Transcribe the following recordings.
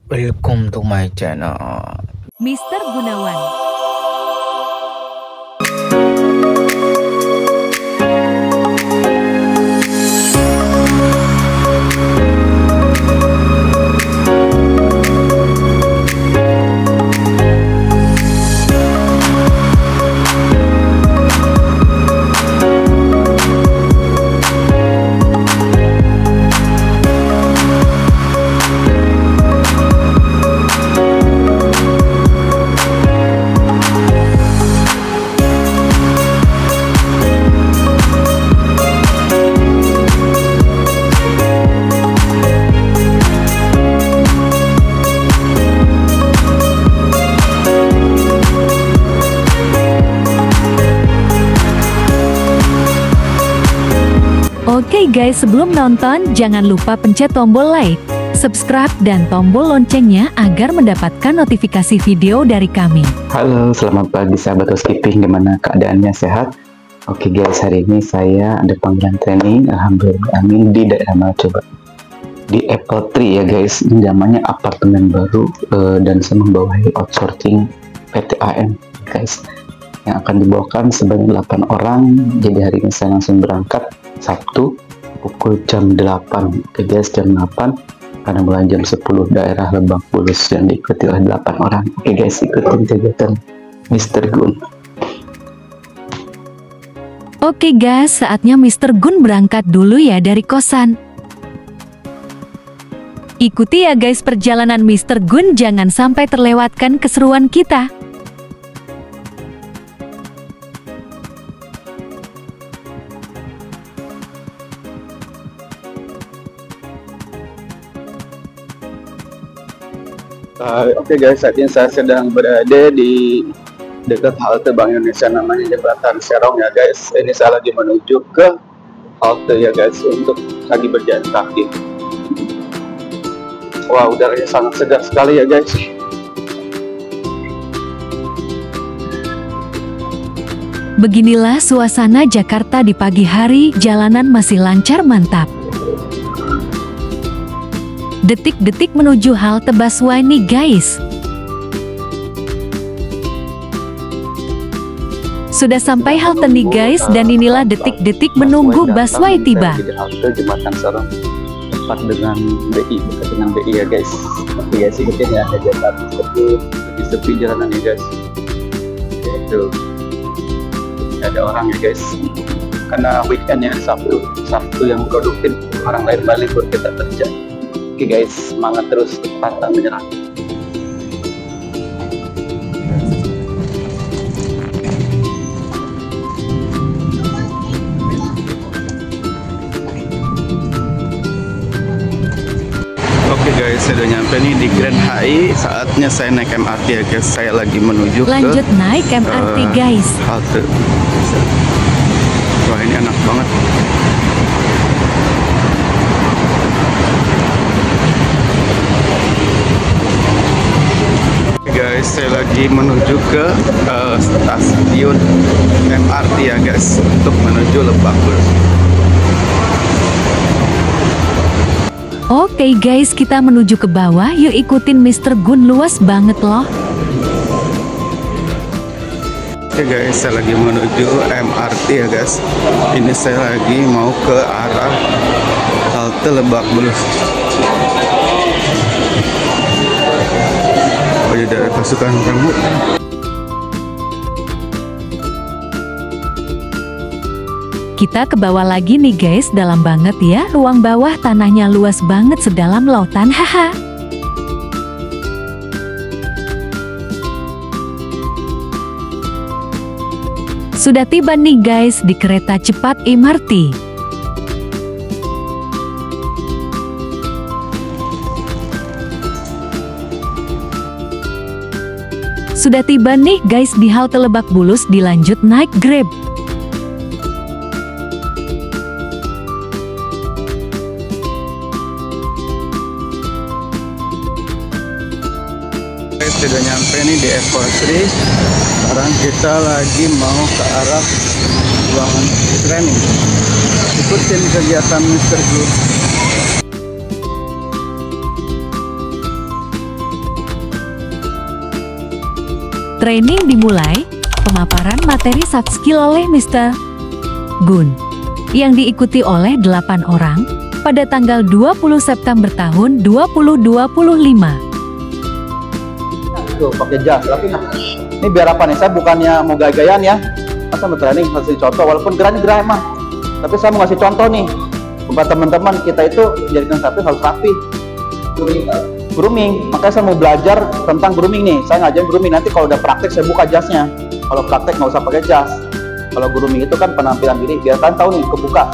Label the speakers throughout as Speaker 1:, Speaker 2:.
Speaker 1: Welcome to my channel.
Speaker 2: Mister Gunawan. Oke guys, sebelum nonton jangan lupa pencet tombol like, subscribe dan tombol loncengnya agar mendapatkan notifikasi video dari kami.
Speaker 3: Halo, selamat pagi sahabat housekeeping, gimana keadaannya, sehat? Oke guys, hari ini saya ada panggilan training, alhamdulillah amin, di daerah mana coba? Di Apple Tree ya guys, ini namanya apartemen baru dan saya membawahi outsourcing PT AM guys, yang akan dibawakan sebanyak 8 orang. Jadi hari ini saya langsung berangkat Sabtu pukul jam 8. Oke guys, jam 8 karena mulai jam 10 daerah Lebak Bulus yang diikuti oleh 8 orang. Oke guys, ikutin kegiatan Mr. Gun.
Speaker 2: Oke guys, saatnya Mr. Gun berangkat dulu ya dari kosan. Ikuti ya guys perjalanan Mr. Gun, jangan sampai terlewatkan keseruan kita.
Speaker 3: Oke guys, saat ini saya sedang berada di dekat halte Bank Indonesia, namanya Jembatan Serong ya guys. Ini saya lagi menuju ke halte ya guys, untuk lagi berjalan kaki. Wah, udaranya sangat segar sekali ya guys.
Speaker 2: Beginilah suasana Jakarta di pagi hari, jalanan masih lancar mantap. Detik-detik menuju halte busway nih guys. Sudah sampai halte nih guys, dan inilah detik-detik menunggu busway tiba.
Speaker 3: Di halte Jembatan Serong, tepat dengan BI, dekat dengan BI ya guys. Oke guys, ikutin ya, ada jalan sepi jalanan ya guys. Itu ada orang ya guys, karena weekend ya, Sabtu yang produktif, orang lain balik buat kita kerja. Oke guys, semangat terus, pantang menyerah. Oke guys, saya udah nyampe nih di Grand HI. Saatnya saya naik MRT ya guys. Saya lagi menuju
Speaker 2: Lanjut naik MRT guys.
Speaker 3: halte. Wah, ini enak banget. Guys, saya lagi menuju ke stasiun MRT ya guys, untuk menuju Lebak Bulus.
Speaker 2: Oke guys, kita menuju ke bawah, yuk ikutin Mr. Gun, luas banget loh.
Speaker 3: Oke guys, saya lagi menuju MRT ya guys. Ini saya lagi mau ke arah halte Lebak Bulus. Oh ya, dari pasukan rambut.
Speaker 2: Kita ke bawah lagi nih guys, dalam banget ya, ruang bawah tanahnya luas banget sedalam lautan, haha. Sudah tiba nih guys di kereta cepat MRT. Sudah tiba nih guys di halte Lebak Bulus, dilanjut naik Grab.
Speaker 3: Sudah nyampe nih di Apple Tree. Sekarang kita lagi mau ke arah ruangan training. Ikutin kegiatan Mr. Gun.
Speaker 2: Training dimulai, pemaparan materi soft skill oleh Mr. Gun, yang diikuti oleh 8 orang, pada tanggal 20 September tahun 2025.
Speaker 4: Tuh, pakai jas, tapi ini biar apa nih? Saya bukannya mau gaya-gayaan ya. Masa mau training kasih contoh, walaupun gerah emang. Tapi saya mau ngasih contoh nih buat teman-teman kita itu jadikan servis harus rapi. Grooming, makanya saya mau belajar tentang grooming nih. Saya ngajarin grooming, nanti kalau udah praktek saya buka jasnya. Kalau praktek nggak usah pakai jas. Kalau grooming itu kan penampilan diri, biar kalian tahu nih kebuka.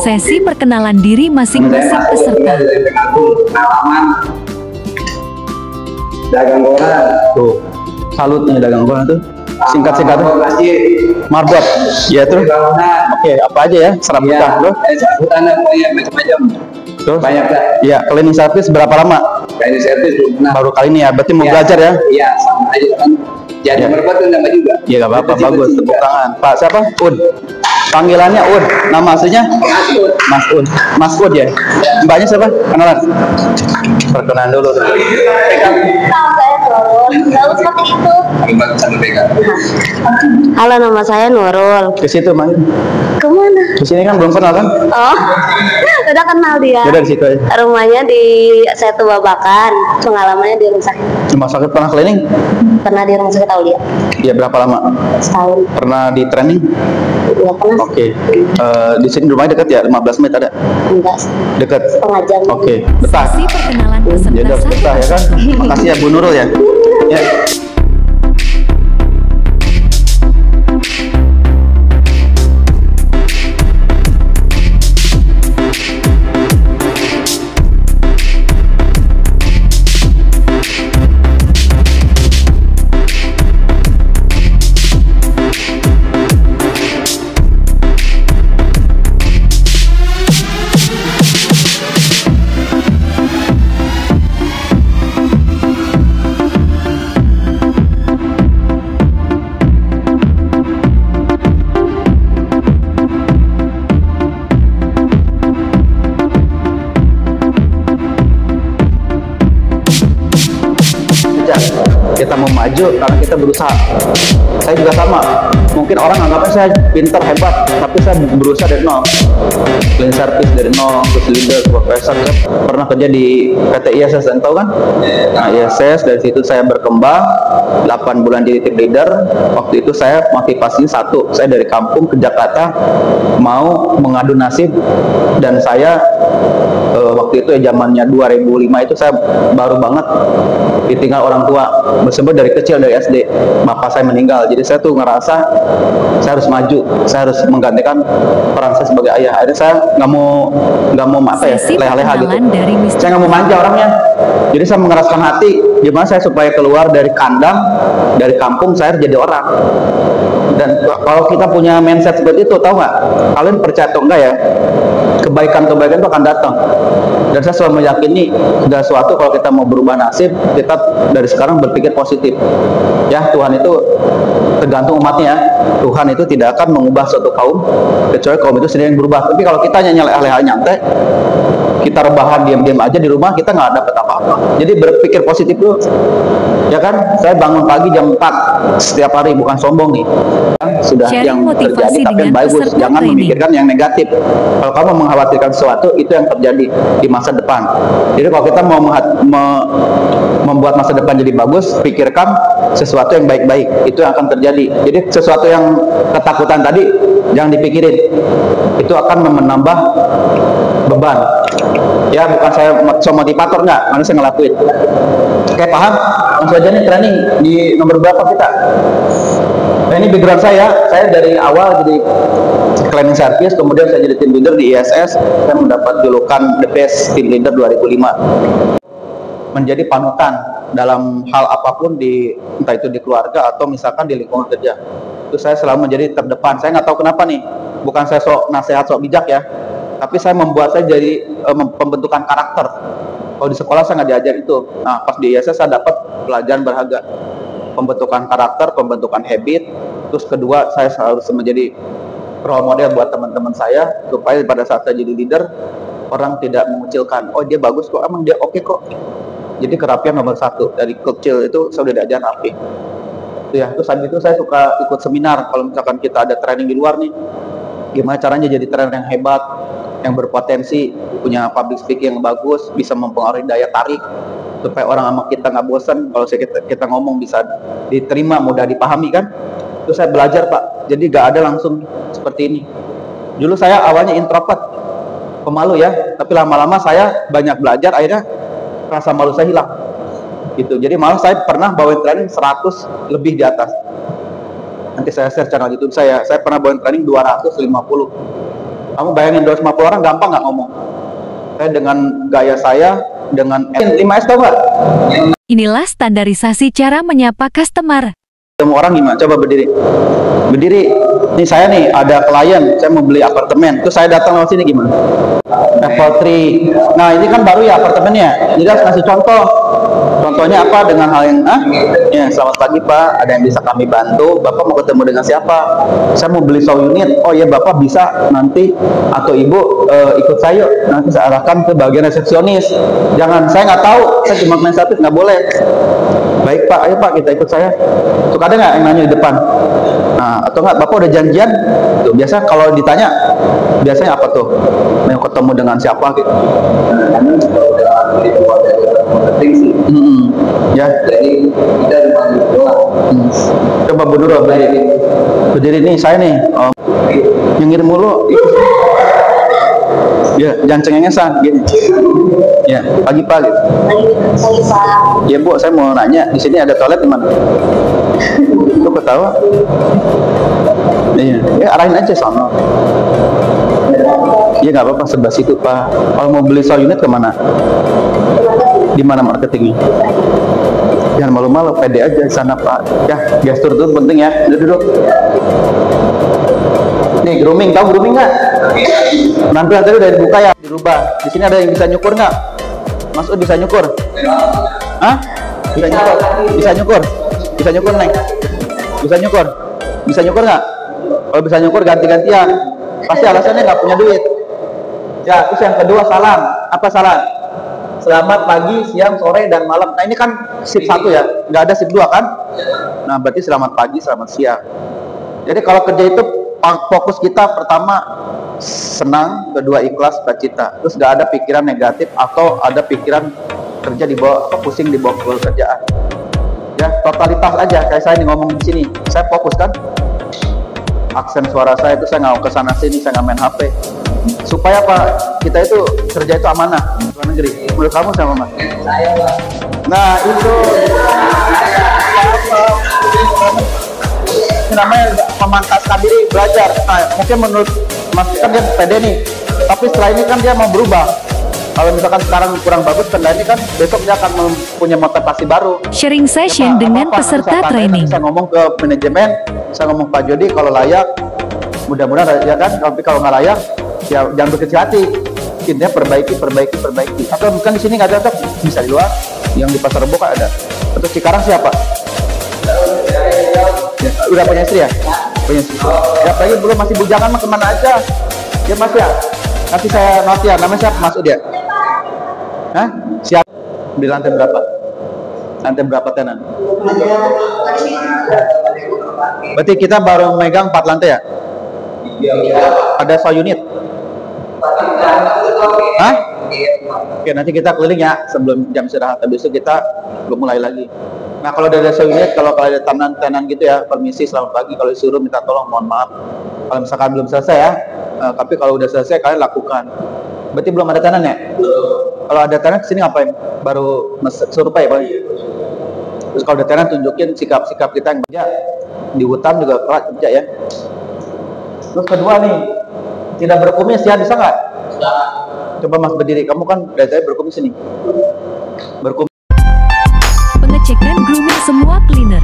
Speaker 2: Sesi perkenalan diri masing-masing peserta.
Speaker 3: Pengalaman dagang koran.
Speaker 4: Tuh, salut nih dagang koran tuh. Singkat-singkat tuh. Marbot. Ya tuh. Oke, apa aja ya? Serabutan loh.
Speaker 3: Serabutan macam-macam.
Speaker 4: Terus?
Speaker 3: Banyak kan?
Speaker 4: Iya, cleaning service berapa lama?
Speaker 3: Cleaning service
Speaker 4: Baru kali ini ya, berarti mau belajar ya?
Speaker 3: Iya, sama aja kan. Jadi Marbot kan nama juga.
Speaker 4: Iya, gak apa-apa, bagus. Tepuk tangan. Pak siapa? Ud. Panggilannya Ud. Nama aslinya? Mas Ud. Mas Ud ya? Mbaknya siapa? Kenalan? Perkenalan dulu.
Speaker 5: Halo, nama saya Nurul.
Speaker 4: Ke situ, Mang.
Speaker 5: Kemana?
Speaker 4: Di sini kan belum kenal kan?
Speaker 5: Oh, udah kenal dia.
Speaker 4: Udah di situ aja.
Speaker 5: Rumahnya di Setu Babakan, pengalamannya di rumah sakit.
Speaker 4: Rumah sakit pernah cleaning?
Speaker 5: Pernah di rumah sakit Aulia.
Speaker 4: Iya, berapa lama?
Speaker 5: Setahun.
Speaker 4: Pernah di training?
Speaker 5: Nggak pernah.
Speaker 4: Oke. Di sini rumahnya dekat ya? 15 menit ada?
Speaker 5: Enggak.
Speaker 4: Dekat?
Speaker 5: Setengah jam.
Speaker 4: Oke. Betah?
Speaker 2: Sesi perkenalan peserta
Speaker 4: Ya udah betah ya kan? Makasih ya Bu Nurul ya. Ya. Kita mau maju karena kita berusaha. Saya juga sama. Mungkin orang anggapnya saya pintar hebat, tapi saya berusaha dari nol. Clean service dari nol, terus leader, supervisor. Saya pernah kerja di PT ISS, yang tahu kan? Nah, ISS dari situ saya berkembang 8 bulan jadi tim leader. Waktu itu saya motivasinya satu, saya dari kampung ke Jakarta mau mengadu nasib, dan saya waktu itu ya zamannya 2005 itu saya baru banget ditinggal orang tua, bersebut dari kecil, dari SD. Bapak saya meninggal, jadi saya tuh ngerasa saya harus maju, saya harus menggantikan peran saya sebagai ayah. Akhirnya saya nggak mau apa ya, leha-leha gitu. Saya nggak mau manja orangnya, jadi saya mengeraskan hati gimana saya supaya keluar dari kandang, dari kampung, saya jadi orang. Dan kalau kita punya mindset seperti itu, tahu nggak? Kalian percaya atau enggak ya, kebaikan-kebaikan itu akan datang. Dan saya selalu meyakini segala sesuatu kalau kita mau berubah nasib, kita dari sekarang berpikir positif. Ya, Tuhan itu tergantung umatnya. Tuhan itu tidak akan mengubah suatu kaum kecuali kaum itu sendiri yang berubah. Tapi kalau kita leha-leha nyantai, kita rebahan diam-diam aja di rumah, kita nggak dapat apa-apa. Jadi berpikir positif dulu. Ya kan, saya bangun pagi jam 4 setiap hari, bukan sombong nih. Sudah
Speaker 2: Sharing
Speaker 4: yang terjadi tapi yang bagus, jangan memikirkan yang negatif. Kalau kamu mengkhawatirkan sesuatu, itu yang terjadi di masa depan. Jadi kalau kita mau membuat masa depan jadi bagus, pikirkan sesuatu yang baik-baik, itu yang akan terjadi. Jadi sesuatu yang ketakutan tadi jangan dipikirin, itu akan menambah beban. Ya, bukan saya motivator, nggak, mana saya ngelakuin. Oke, paham? Langsung aja nih training di nomor berapa kita? Nah, ini background saya dari awal jadi cleaning service, kemudian saya jadi team leader di ISS, saya mendapat julukan The Best Team Leader 2005. Menjadi panutan dalam hal apapun, entah itu di keluarga atau misalkan di lingkungan kerja. Itu saya selalu menjadi terdepan. Saya nggak tahu kenapa nih, bukan saya sok nasihat, sok bijak ya, tapi saya membuat saya jadi pembentukan karakter. Kalau di sekolah saya nggak diajar itu. Nah, pas di ISS saya dapat pelajaran berharga, pembentukan karakter, pembentukan habit. Terus kedua, saya harus menjadi role model buat teman-teman saya, supaya pada saat saya jadi leader, orang tidak mengucilkan, oh dia bagus kok, emang dia oke kok. Jadi kerapian nomor 1 dari kecil itu saya udah diajar rapi. Itu ya. Terus habis itu saya suka ikut seminar. Kalau misalkan kita ada training di luar nih, gimana caranya jadi trainer yang hebat, yang berpotensi, punya public speaking yang bagus, bisa mempengaruhi daya tarik supaya orang sama kita nggak bosan. Kalau kita ngomong bisa diterima, mudah dipahami kan. Terus saya belajar Pak, jadi nggak ada langsung seperti ini. Dulu saya awalnya introvert, pemalu ya, tapi lama-lama saya banyak belajar, akhirnya rasa malu saya hilang gitu. Jadi malah saya pernah bawain training 100 lebih di atas. Nanti saya share channel YouTube saya pernah bawain training 250. Kamu bayangin 250 orang gampang nggak ngomong? Saya dengan gaya saya, dengan 5S tau nggak?
Speaker 2: Inilah standarisasi cara menyapa customer.
Speaker 4: Semua orang gimana? Coba berdiri. Berdiri. Nih saya nih ada klien, saya mau beli apartemen. Terus saya datang lewat sini gimana? Level 3. Nah ini kan baru ya apartemennya. Jadi harus kasih contoh. Contohnya apa dengan hal yang ya, selamat pagi Pak, ada yang bisa kami bantu? Bapak mau ketemu dengan siapa? Saya mau beli show unit. Oh ya Bapak bisa nanti atau Ibu ikut saya. Nanti saya arahkan ke bagian resepsionis. Jangan, saya nggak tahu, saya cuma administratif, nggak boleh. Baik Pak, ayo Pak kita ikut saya. Suka ada nggak yang nanya di depan? Nah, atau nggak Bapak udah janjian? Tuh, biasa kalau ditanya, biasanya apa tuh? Mau ketemu dengan siapa gitu? Ya, jadi kita coba Bu Nurul berdiri nih, saya nih nyengir mulu. Ya, jangan cengengesan gini. Ya, pagi Pak gitu. Ya Bu, saya mau nanya, di sini ada toilet di mana? Lu ketawa? Iya, ya arahin aja sono. Ya nggak apa-apa, sebelah situ Pak. Kalau mau beli show unit kemana? Di mana marketingnya? Jangan malu-malu, pede aja di sana Pak. Ya, gestur itu penting ya. Duduk. Nih grooming, tahu grooming nggak? Nanti udah dibuka ya, dirubah. Di sini ada yang bisa nyukur nggak? Mas Ud bisa nyukur? Hah? Bisa nyukur? Bisa nyukur? Bisa nyukur Neng? Bisa nyukur? Bisa nyukur nggak? Kalau bisa nyukur ganti-gantian. Pasti alasannya nggak punya duit. Ya, terus yang kedua salam. Apa salam? Selamat pagi, siang, sore, dan malam. Nah ini kan shift 1 ya, nggak ada shift 2 kan? Nah berarti selamat pagi, selamat siang. Jadi kalau kerja itu fokus kita pertama senang, kedua ikhlas, sukacita. Terus nggak ada pikiran negatif atau ada pikiran kerja di bawah atau pusing di bawah kerjaan. Ya totalitas aja. Kayak saya nih ngomong di sini, saya fokus kan. Aksen suara saya itu saya nggak kesana sini, saya nggak main HP. Supaya apa? Kita itu kerja itu amanah luar negeri. Menurut kamu sama Mas? Saya Pak. Nah itu namanya memantaskan diri, belajar. Nah, mungkin menurut Mas kan dia pede nih, tapi setelah ini kan dia mau berubah. Kalau misalkan sekarang kurang bagus, kendali kan besok dia akan mempunyai motivasi baru.
Speaker 2: Sharing session dengan peserta training.
Speaker 4: Saya ngomong ke manajemen, saya ngomong Pak Jody kalau layak, mudah-mudahan ya kan. Tapi kalau nggak layak, ya jangan berkecil hati. Intinya perbaiki. Atau bukan di sini nggak cocok, bisa di luar. Yang di Pasar Rebo ada. Atau sekarang siapa? Ya, udah punya istri ya? Punya istri. Ya lagi belum, masih bujangan mah kemana aja? Ya Mas ya. Nanti saya note ya. Namanya siapa? Mas Ud ya? Hah? Siap. Di lantai berapa? Lantai berapa tenan? Berarti kita baru megang 4 lantai ya? Ada show unit? Hah? Oke, nanti kita keliling ya sebelum jam istirahat. Habis itu kita belum mulai lagi. Nah, kalau ada show unit, kalau ada tenan gitu ya, permisi selamat pagi. Kalau disuruh minta tolong, mohon maaf. Kalau misalkan belum selesai ya, tapi kalau udah selesai kalian lakukan. Berarti belum ada tenan ya? Kalau ada tenan kesini ngapain? Baru survei Pak. Terus kalau ada tenan tunjukin sikap-sikap kita yang kerja di hutan juga keras kerja ya. Terus kedua nih, tidak berkumis ya, bisa nggak? Coba Mas berdiri, kamu kan dari saya berkumis ini. Berkumis.
Speaker 2: Pengecekan grooming semua cleaner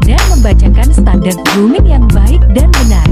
Speaker 2: dan membacakan standar grooming yang baik dan benar.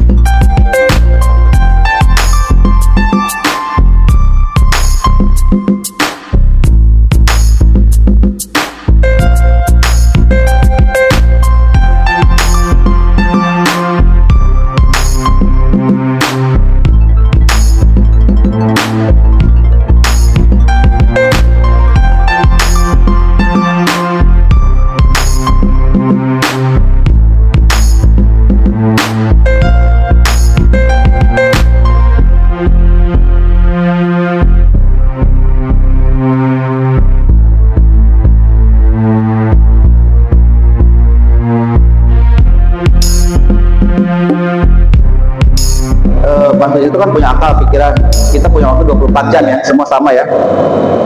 Speaker 4: itu kan punya akal pikiran. Kita punya waktu 24 jam ya, semua sama ya.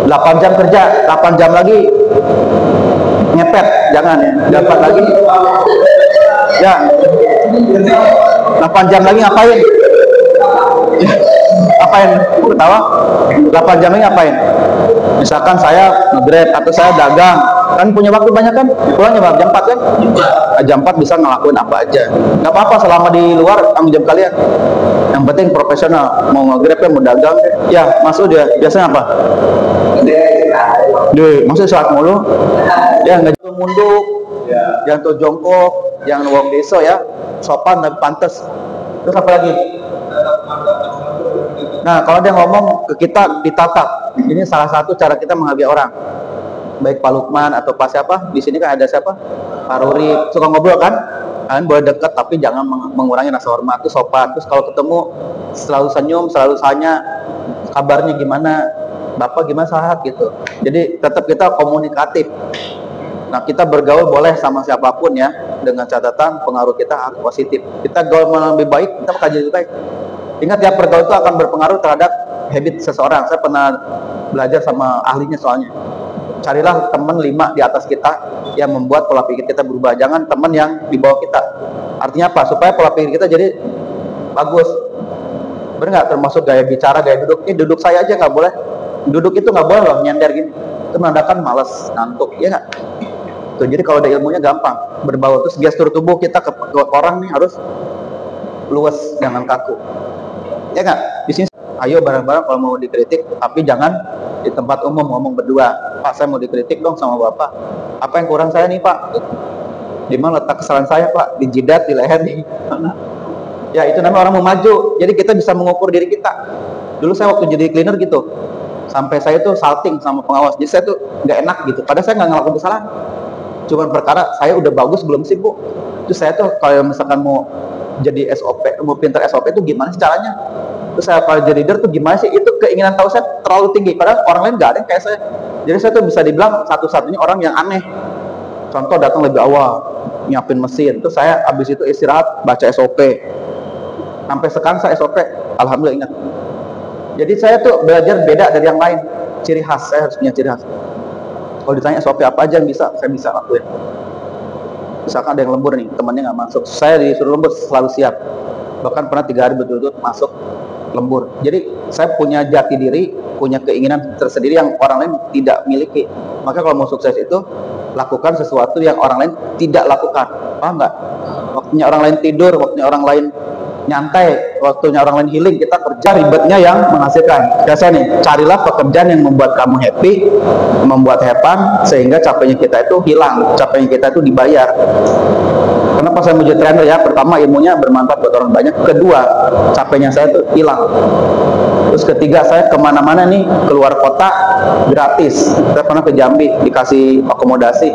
Speaker 4: 8 jam kerja, 8 jam lagi ngepet, jangan ya. 8 lagi ya, 8 jam lagi ngapain? Ngapain? Ketawa? 8 jam lagi ngapain? Misalkan saya nge-grab atau saya dagang, kan punya waktu banyak kan? Pulangnya jam 4 kan? Jam 4 bisa ngelakuin apa aja. Nggak apa-apa selama di luar tanggung jawab kalian. Yang penting profesional. Mau nge-grab ya, mau dagang ya, masuk dia. Biasanya apa? Deh, maksudnya sholat mulu. Ya nggak jatuh munduk, jangan jongkok, jangan wong deso ya. Sopan tapi pantas. Terus apa lagi? Nah, kalau dia ngomong ke kita ditatap, ini salah satu cara kita menghargai orang. Baik Pak Lukman atau Pak siapa, di sini kan ada siapa? Pak Ruri, suka ngobrol kan? Kalian boleh dekat, tapi jangan mengurangi rasa hormat, itu sopan. Terus kalau ketemu, selalu senyum, selalu tanya, kabarnya gimana? Bapak gimana sehat gitu. Jadi tetap kita komunikatif. Nah, kita bergaul boleh sama siapapun ya, dengan catatan pengaruh kita harus positif. Kita gaul lebih baik, kita akan jadi lebih baik. Ingat ya, pergaulan itu akan berpengaruh terhadap habit seseorang. Saya pernah belajar sama ahlinya soalnya. Carilah teman 5 di atas kita yang membuat pola pikir kita berubah. Jangan teman yang di bawah kita. Artinya apa? Supaya pola pikir kita jadi bagus. Benar nggak? Termasuk gaya bicara, gaya duduk. Ini duduk saya aja nggak boleh. Duduk itu nggak boleh loh, nyender gini. Itu menandakan malas, ngantuk, ya nggak? Tuh, jadi kalau ada ilmunya gampang berbaur. Terus gestur tubuh kita ke orang nih harus luas, jangan kaku. Ya nggak? Di sini ayo bareng-bareng kalau mau dikritik, tapi jangan di tempat umum ngomong berdua. Pak, saya mau dikritik dong sama Bapak. Apa yang kurang saya nih Pak? Di mana letak kesalahan saya Pak? Di jidat, di leher, di mana? Ya itu namanya orang mau maju. Jadi kita bisa mengukur diri kita. Dulu saya waktu jadi cleaner gitu, sampai saya tuh salting sama pengawas. Jadi saya tuh nggak enak gitu. Padahal saya nggak ngelakuin kesalahan. Cuman perkara saya udah bagus belum sih Bu? Terus saya tuh kalau misalkan mau jadi SOP, mau pinter SOP itu gimana sih caranya? Terus saya kalau jadi leader tuh gimana sih? Itu keinginan tahu saya terlalu tinggi, padahal orang lain nggak ada yang kayak saya. Jadi saya tuh bisa dibilang satu-satunya orang yang aneh. Contoh datang lebih awal, nyiapin mesin, terus saya abis itu istirahat baca SOP. Sampai sekarang saya SOP, alhamdulillah ingat. Jadi saya tuh belajar beda dari yang lain. Ciri khas, saya harus punya ciri khas. Kalau ditanya SOP apa aja yang bisa, saya bisa lakuin. Misalkan ada yang lembur nih, temannya nggak masuk, saya disuruh lembur selalu siap. Bahkan pernah 3 hari berturut-turut masuk lembur. Jadi saya punya jati diri, punya keinginan tersendiri yang orang lain tidak miliki. Maka kalau mau sukses itu lakukan sesuatu yang orang lain tidak lakukan. Paham nggak? Waktunya orang lain tidur, waktunya orang lain nyantai, waktunya orang lain healing, kita kerja ribetnya yang menghasilkan. Biasa nih, carilah pekerjaan yang membuat kamu happy, membuat hepan, sehingga capeknya kita itu hilang, capeknya kita itu dibayar. Kenapa saya mau jadi trainer ya? Pertama, ilmunya bermanfaat buat orang banyak. Kedua, capeknya saya itu hilang. Terus ketiga, saya kemana-mana nih, keluar kota gratis. Saya pernah ke Jambi, dikasih akomodasi,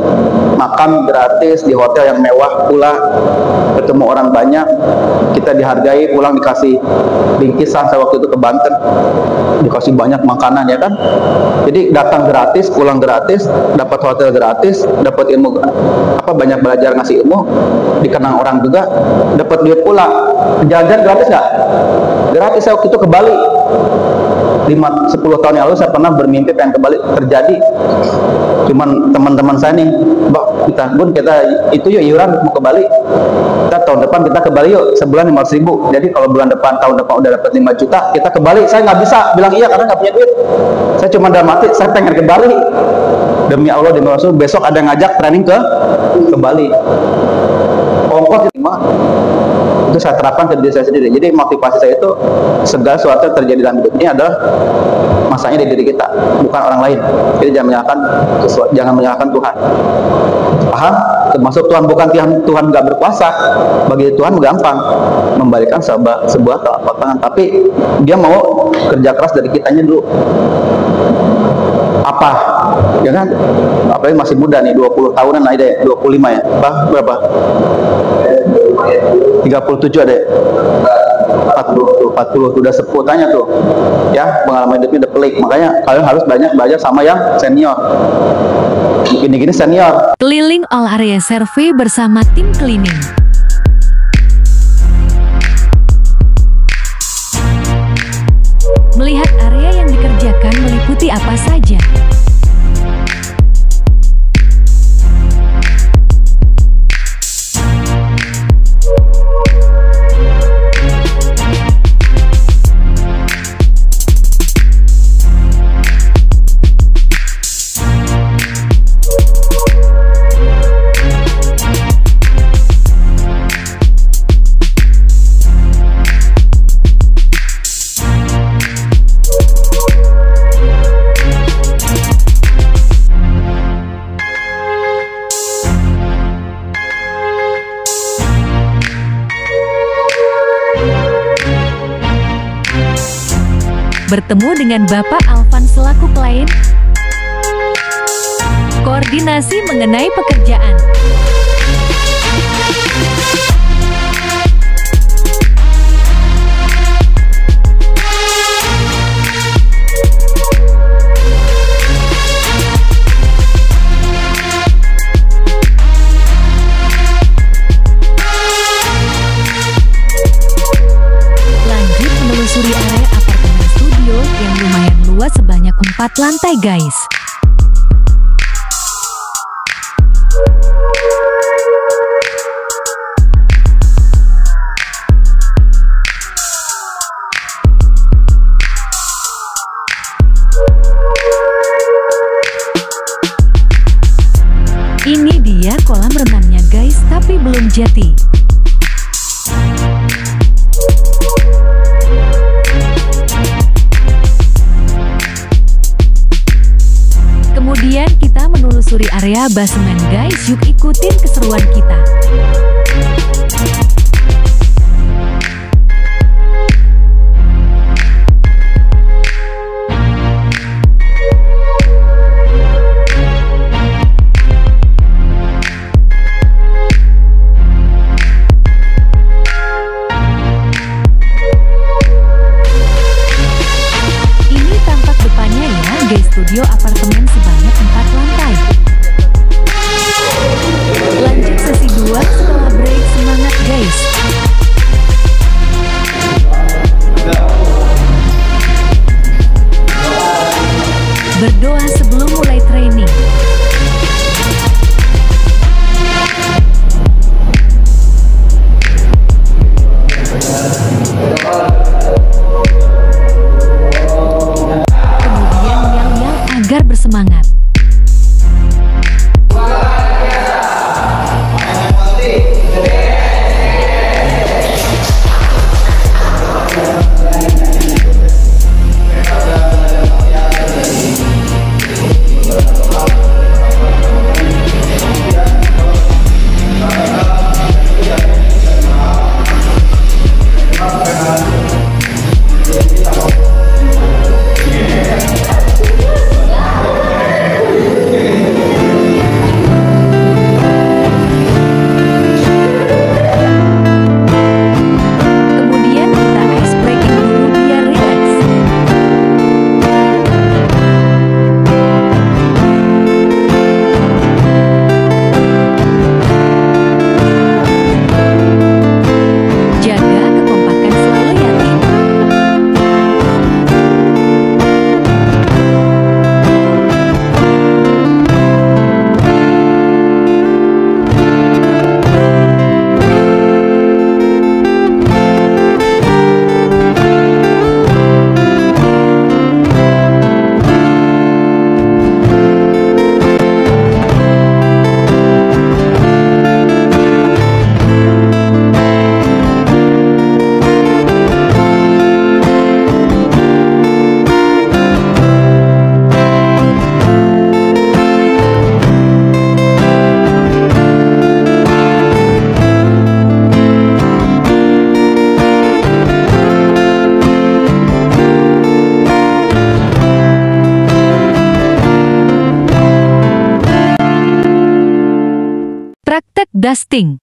Speaker 4: makan gratis di hotel yang mewah pula, ketemu orang banyak, kita dihargai, pulang dikasih bingkisan. Saya waktu itu ke Banten, dikasih banyak makanan ya kan. Jadi datang gratis, pulang gratis, dapat hotel gratis, dapat ilmu, banyak belajar ngasih ilmu, dikenang orang juga, dapat duit pula. Jalan-jalan gratis nggak? Gratis. Saya waktu itu ke Bali 5-10 tahun yang lalu, saya pernah bermimpi pengen ke Bali, terjadi. Cuman teman-teman saya nih, Mbak, kita itu yuk iuran mau ke Bali. Kita tahun depan kita ke Bali yuk, sebulan 500.000. Jadi kalau bulan depan, tahun depan udah dapat 5 juta, kita ke Bali. Saya nggak bisa bilang iya karena nggak punya duit. Saya cuma dalam hati, saya pengen ke Bali. Demi Allah, demi Rasul, besok ada yang ngajak training ke Bali. Ongkos itu mah. Itu saya terapkan ke diri saya sendiri. Jadi motivasi saya itu segala sesuatu yang terjadi dalam hidup ini adalah masanya di diri kita, bukan orang lain. Jadi jangan menyalahkan Tuhan. Paham? Termasuk Tuhan, bukan Tuhan nggak berkuasa. Bagi Tuhan gampang membalikan sebuah telapak tangan, tapi Dia mau kerja keras dari kitanya dulu. Apa? Ya kan? Apalagi masih muda nih, 20 tahunan lah deh, 25 ya. Berapa? 37 ada. 40 udah sepuh, tanya tuh. Ya, pengalaman hidupnya udah pelik. Makanya kalian harus banyak belajar sama yang senior. Gini-gini senior.
Speaker 2: Keliling all area survey bersama tim cleaning. Melihat area yang dikerjakan meliputi apa saja. Bertemu dengan Bapak Alvan selaku klien. Koordinasi mengenai pekerjaan. Lanjut menelusuri area apartemen studio yang lumayan luas sebanyak 4 lantai guys. Ini dia kolam renangnya guys, tapi belum jadi. Kemudian kita menelusuri area basement guys, yuk ikutin keseruan kita. Ini tampak depannya ya guys, studio apartemen sebanyak 4 lantai. Lanjut sesi 2 setelah break, semangat guys. Berdoa sebelum mulai training. Kemudian yel-yel agar bersemangat. Kemudian kita ice breaking dulu biar relax. Jaga kekompakan selalu ya tim. Praktek dusting.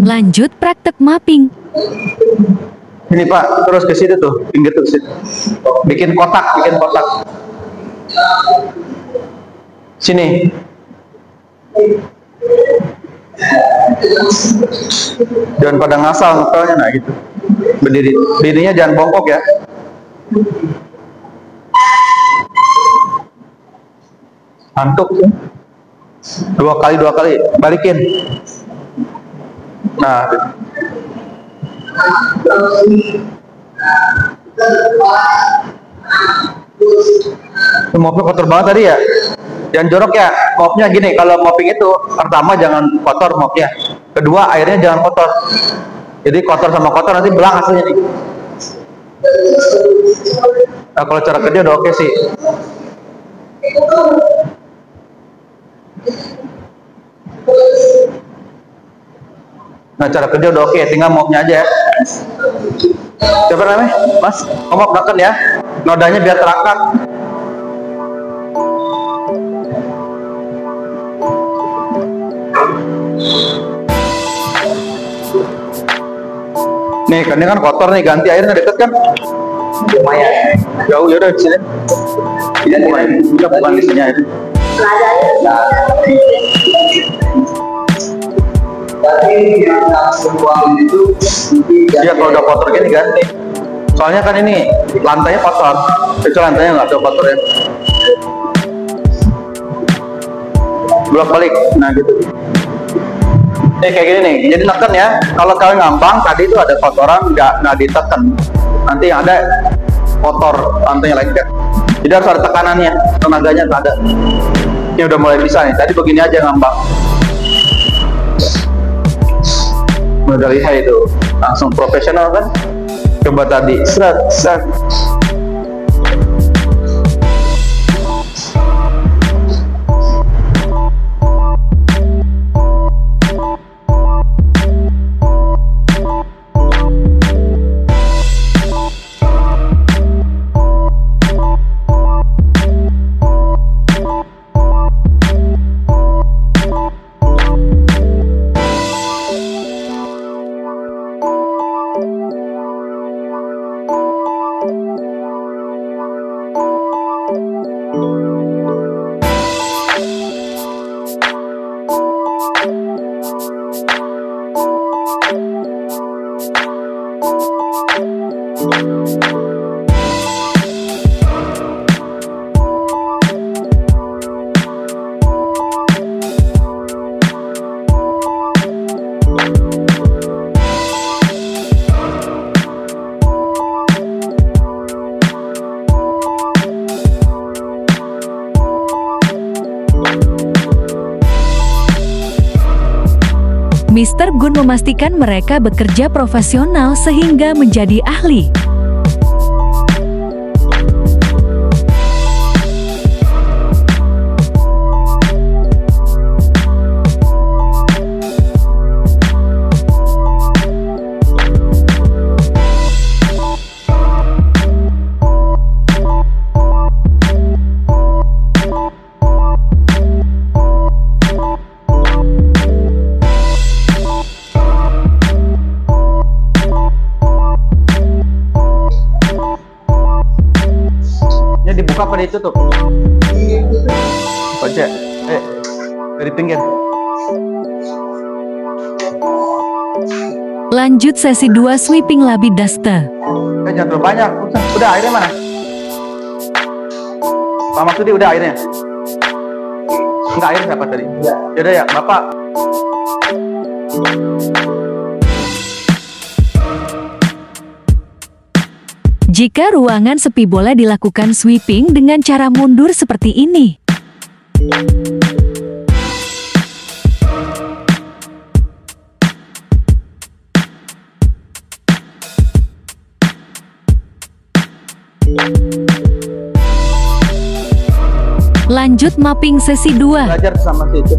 Speaker 2: Lanjut praktek mapping.
Speaker 4: Ini Pak, terus ke situ tuh, pinggir tuh ke situ. Bikin kotak. Sini. Jangan pada ngasal ngepelnya, nah gitu. Berdirinya jangan bongkok ya. Antuk tuh. Dua kali, balikin. Nah, mopnya kotor banget tadi ya. Jangan jorok ya, mopnya gini. Kalau mopping itu pertama jangan kotor mopnya. Kedua airnya jangan kotor. Jadi kotor sama kotor nanti belang hasilnya nih. Nah, kalau cara kerja udah oke sih. Nah, cara kerja udah oke, tinggal mopnya aja ya. Siapa namanya? Mas, mop neken ya. Nodanya biar terangkat. Nih, kan ini kan kotor nih, ganti airnya deket kan? Lumayan. Jauh ya udah di sini. Ini bukan di sini aja. Iya, kalau udah kotor gini ganti. Soalnya kan ini lantainya kotor. Kecuali lantainya nggak ada kotor ya. Bolak balik, nah gitu. Nih kayak gini nih, jadi neken ya. Kalau kalian ngambang tadi itu ada kotoran nggak ditekan, nanti yang ada kotor lantainya lengket. Jadi harus ada tekanannya, tenaganya nggak ada. Ini udah mulai bisa nih. Tadi begini aja ngambang. Udah lihat itu langsung profesional kan. Coba tadi set.
Speaker 2: Mr. Gun memastikan mereka bekerja profesional sehingga menjadi ahli.
Speaker 4: Dibuka pada itu tuh. Baca. Dari pinggir.
Speaker 2: Lanjut sesi 2 sweeping labi duster.
Speaker 4: Jangan terlalu banyak. Udah airnya mana? Pak Maksudi udah airnya? Enggak, air siapa tadi? Yaudah ya, Bapak.
Speaker 2: Jika ruangan sepi boleh dilakukan sweeping dengan cara mundur seperti ini. Lanjut mapping sesi 2.
Speaker 4: Belajar sama situ.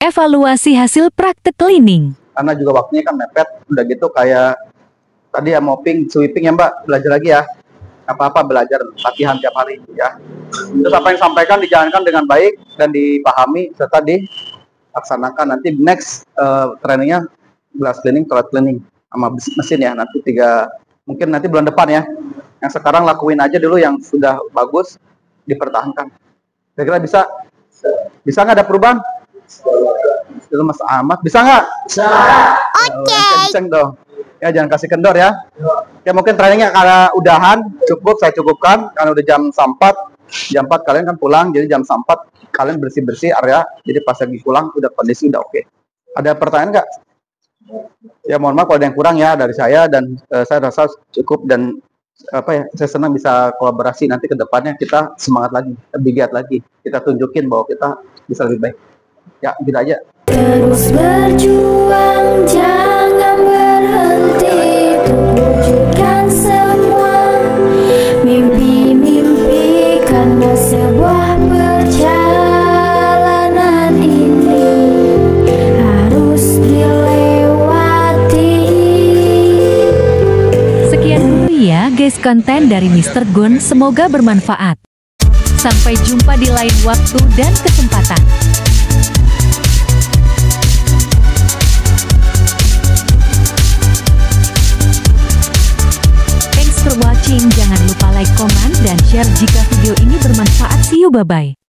Speaker 2: Evaluasi hasil praktek cleaning.
Speaker 4: Karena juga waktunya kan mepet, udah gitu kayak tadi ya mopping, sweeping ya Mbak, belajar lagi ya. Apa-apa belajar, latihan tiap hari ya. Terus apa yang disampaikan dijalankan dengan baik dan dipahami serta dilaksanakan. Nanti next trainingnya glass cleaning, toilet cleaning sama mesin ya. Mungkin nanti bulan depan ya. Yang sekarang lakuin aja dulu yang sudah bagus, dipertahankan. Kira-kira bisa nggak ada perubahan? Itu Mas Ahmad, bisa nggak? Bisa. Oke. Kenceng dong. Ya jangan kasih kendor ya. Ya mungkin trainingnya karena udahan cukup, saya cukupkan karena udah jam 4 kalian kan pulang, jadi jam 4 kalian bersih-bersih area, jadi pas lagi pulang udah kondisi udah oke. Ada pertanyaan nggak? Ya mohon maaf kalau ada yang kurang ya dari saya, dan saya rasa cukup, dan saya senang bisa kolaborasi. Nanti ke depannya kita semangat lagi, lebih giat lagi, kita tunjukin bahwa kita bisa lebih baik. Ya, gitu aja.
Speaker 6: Terus berjuang, jangan berhenti untuk wujudkan semua mimpi-mimpi, karena sebuah perjalanan ini harus dilewati.
Speaker 2: Sekian dulu ya guys konten dari Mr. Gun, semoga bermanfaat. Sampai jumpa di lain waktu dan kesempatan. Thanks for watching, jangan lupa like, comment, dan share jika video ini bermanfaat. See you, bye-bye.